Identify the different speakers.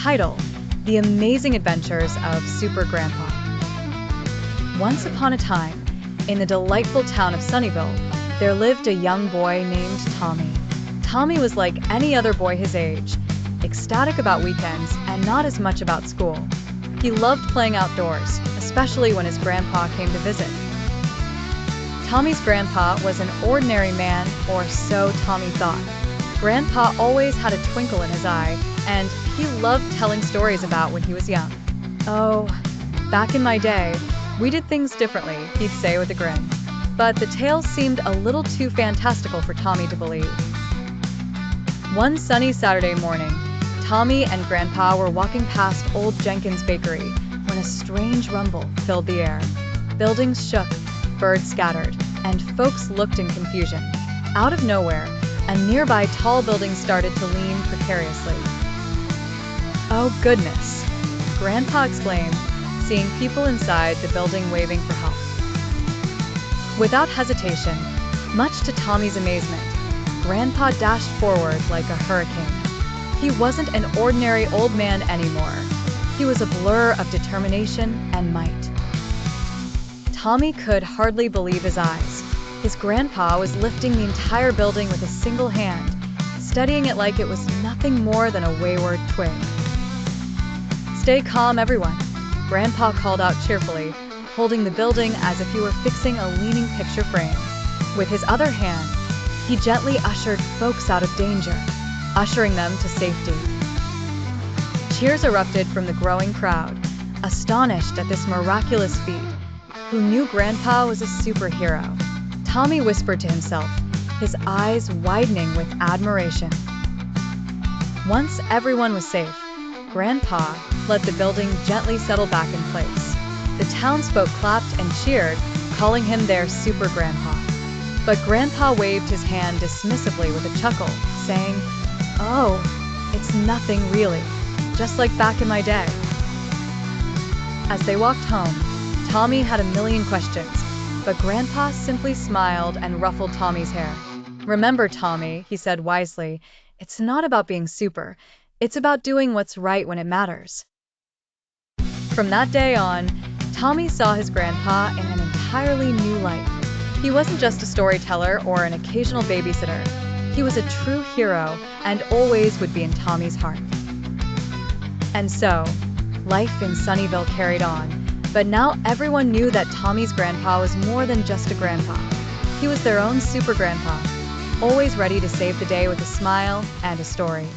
Speaker 1: Title: The Amazing Adventures of Super Grandpa. Once upon a time, in the delightful town of Sunnyville, there lived a young boy named Tommy. Tommy was like any other boy his age, ecstatic about weekends and not as much about school. He loved playing outdoors, especially when his grandpa came to visit. Tommy's grandpa was an ordinary man, or so Tommy thought. Grandpa always had a twinkle in his eye, and he loved telling stories about when he was young. "Oh, back in my day, we did things differently," he'd say with a grin. But the tales seemed a little too fantastical for Tommy to believe. One sunny Saturday morning, Tommy and Grandpa were walking past Old Jenkins' bakery when a strange rumble filled the air. Buildings shook, birds scattered, and folks looked in confusion. Out of nowhere, a nearby tall building started to lean precariously. "Oh goodness," Grandpa exclaimed, seeing people inside the building waving for help. Without hesitation, much to Tommy's amazement, Grandpa dashed forward like a hurricane. He wasn't an ordinary old man anymore. He was a blur of determination and might. Tommy could hardly believe his eyes. His grandpa was lifting the entire building with a single hand, steadying it like it was nothing more than a wayward twig. "Stay calm, everyone," Grandpa called out cheerfully, holding the building as if he were fixing a leaning picture frame. With his other hand, he gently ushered folks out of danger, ushering them to safety. Cheers erupted from the growing crowd, astonished at this miraculous feat. Who knew Grandpa was a superhero? Tommy whispered to himself, his eyes widening with admiration. Once everyone was safe, Grandpa let the building gently settle back in place. The townsfolk clapped and cheered, calling him their Super Grandpa. But Grandpa waved his hand dismissively with a chuckle, saying, "Oh, it's nothing really, just like back in my day." As they walked home, Tommy had a million questions, but Grandpa simply smiled and ruffled Tommy's hair. "Remember, Tommy," he said wisely, "it's not about being super. It's about doing what's right when it matters." From that day on, Tommy saw his grandpa in an entirely new light. He wasn't just a storyteller or an occasional babysitter. He was a true hero and always would be in Tommy's heart. And so, life in Sunnyville carried on. But now everyone knew that Tommy's grandpa was more than just a grandpa. He was their own super grandpa, always ready to save the day with a smile and a story.